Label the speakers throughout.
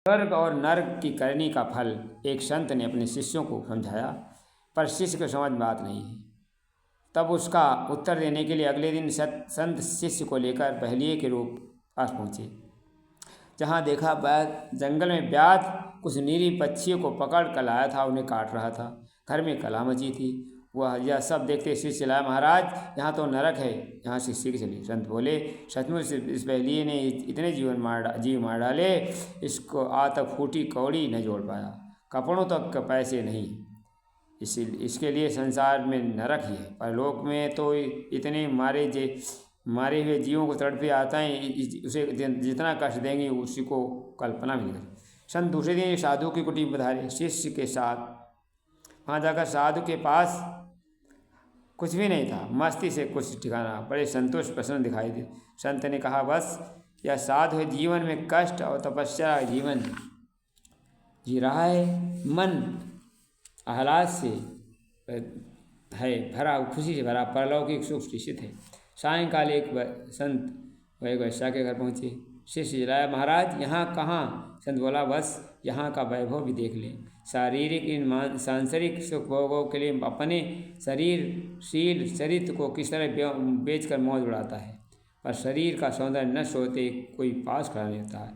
Speaker 1: स्वर्ग और नरक की करनी का फल एक संत ने अपने शिष्यों को समझाया, पर शिष्य को समझ में बात नहीं है। तब उसका उत्तर देने के लिए अगले दिन संत शिष्य को लेकर बहलिये के रूप पास पहुँचे, जहाँ देखा जंगल में व्याध कुछ नीली पक्षियों को पकड़ कर लाया था, उन्हें काट रहा था। घर में कला मची थी। वह यह सब देखते शिष्य चिल्लाया, महाराज यहाँ तो नरक है, यहाँ से सीख चलिए। संत बोले, सचमुच इस बहलिये ने इतने जीव मार डाले, इसको आज तक फूटी कौड़ी न जोड़ पाया, कपड़ों तक के पैसे नहीं। इसके लिए संसार में नरक ही है। परलोक में तो इतने मारे हुए जीवों को तड़पे आता है, उसे जितना कष्ट देंगे उसी को कल्पना भी नहीं। संत दूसरे दिन साधु की कुटी पधारे शिष्य के साथ। वहाँ जाकर साधु के पास कुछ भी नहीं था, मस्ती से कुछ ठिकाना, बड़े संतोष प्रसन्न दिखाई दे। संत ने कहा, बस यह साधु जीवन में कष्ट और तपस्या जीवन जी रहा है, मन आह्लाद से है भरा, खुशी से भरा, परलौकिक सुख निश्चित है। सायंकाल एक संत वैश्या के घर पहुँचे। शिष्य चिल्लाया, महाराज यहाँ कहाँ? संत बोला, बस यहाँ का वैभव भी देख लें। शारीरिक इन सांसारिक सुख भोगों के लिए अपने शील चरित्र को किस तरह बेचकर मौज उड़ाता है, पर शरीर का सौंदर्य नष्ट होते कोई पास खड़ा नहीं होता है।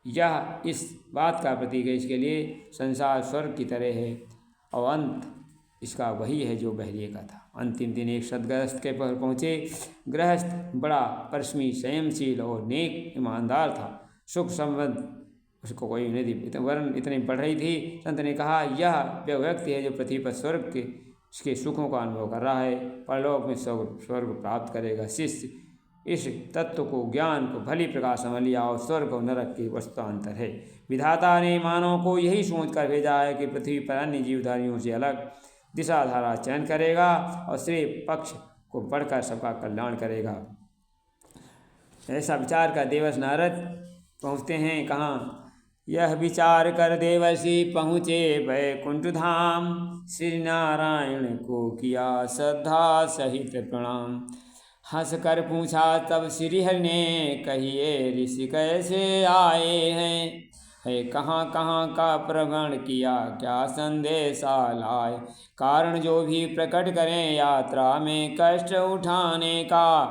Speaker 1: यह इस बात का प्रतीक है। इसके लिए संसार स्वर्ग की तरह है और अंत इसका वही है जो बहलिये का था। अंतिम दिन एक सदगृहस्थ के पर पहुँचे। गृहस्थ बड़ा परिश्रमी, संयमशील और नेक ईमानदार था। सुख संबंध उसको कोई नहीं थी, वर्ण इतनी बढ़ रही थी। संत ने कहा, यह वह व्यक्ति है जो पृथ्वी पर स्वर्ग के सुखों का अनुभव कर रहा है, परलोक में स्वर्ग प्राप्त करेगा। शिष्य इस तत्व को, ज्ञान को भली प्रकार समझ लिया और स्वर्ग और नरक की वस्तुअंतर है। विधाता ने मानव को यही सोच कर भेजा है कि पृथ्वी पर अन्य जीवधारियों से अलग दिशाधारा चयन करेगा और श्रेय पक्ष को बढ़कर सबका कल्याण करेगा। ऐसा विचार कर देवर्षि नारद पहुँचते हैं कहाँ? यह विचार कर देवर्षि पहुँचे वैकुंठ धाम। श्री नारायण को किया श्रद्धा सहित प्रणाम। हंस कर पूछा तब श्री हरि ने, कहिए ऋषि कैसे आए हैं? है कहाँ कहाँ का प्रवण किया, क्या संदेशा लाए? कारण जो भी प्रकट करें यात्रा में कष्ट उठाने का।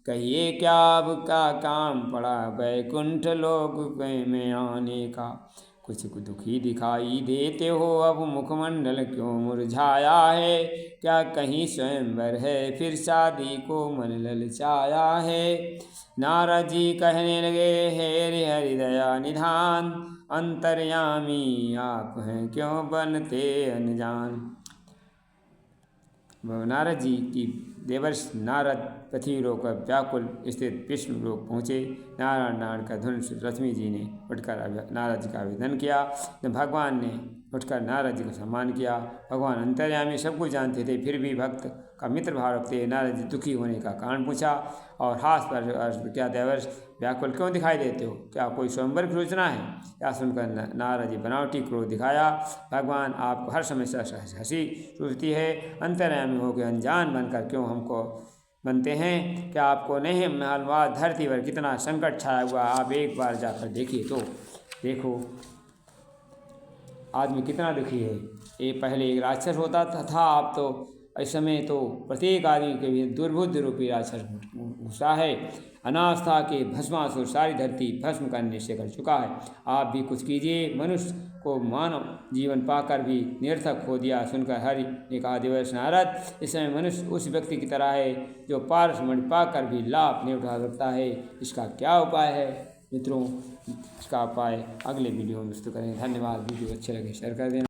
Speaker 1: कहिए क्या अब का काम पड़ा वैकुंठ लोक में आने का। कुछ दुखी दिखाई देते हो, अब मुखमंडल क्यों मुरझाया है? क्या कहीं स्वयंवर है, फिर शादी को मन ललचाया है? नारद जी कहने लगे, हे हरि दया निधान, अंतर्यामी आप हैं क्यों बनते अनजान। नारद जी की देवर्षि नारद पृथ्वी लोक पर व्याकुल स्थित विष्णु लोक पहुँचे। नारायण का धुन लक्ष्मी जी ने उठकर नारद जी का अभिनंदन किया। भगवान ने उठकर नारद जी का सम्मान किया। भगवान अंतर्यामी सब कुछ जानते थे, फिर भी भक्त का मित्र भाव रखते। नारद जी दुखी होने का कारण पूछा और हास पर, क्या देवर्षि व्याकुल क्यों दिखाई देते हो? क्या कोई स्वयंवर की सूचना है? या सुनकर नारद जी बनावटी क्रोध दिखाया। भगवान आपको हर समय हंसी सूझती है, अंतर्यामी होकर अनजान बनकर क्यों हमको बनते हैं? क्या आपको नहीं मालूम धरती पर कितना संकट छाया हुआ? आप एक बार जाकर देखिए तो देखो आदमी कितना दुखी है। ये पहले एक राक्षस होता था, आप तो इस समय तो प्रत्येक आदमी के भी दुर्बुद्धि रूपी राक्षस घुसा है। अनास्था के भस्मासुर सारी धरती भस्म का निश्चय कर चुका है। आप भी कुछ कीजिए। मनुष्य को मानव जीवन पाकर भी निरर्थक हो दिया। सुनकर हरि ने कहा, देवर्षि नारद, इस समय मनुष्य उस व्यक्ति की तरह है जो पारस मणि पाकर भी लाभ नहीं उठा सकता है। इसका क्या उपाय है? मित्रों, इसका उपाय अगले वीडियो में प्रस्तुत करेंगे। धन्यवाद। वीडियो अच्छे लगे शेयर कर देना।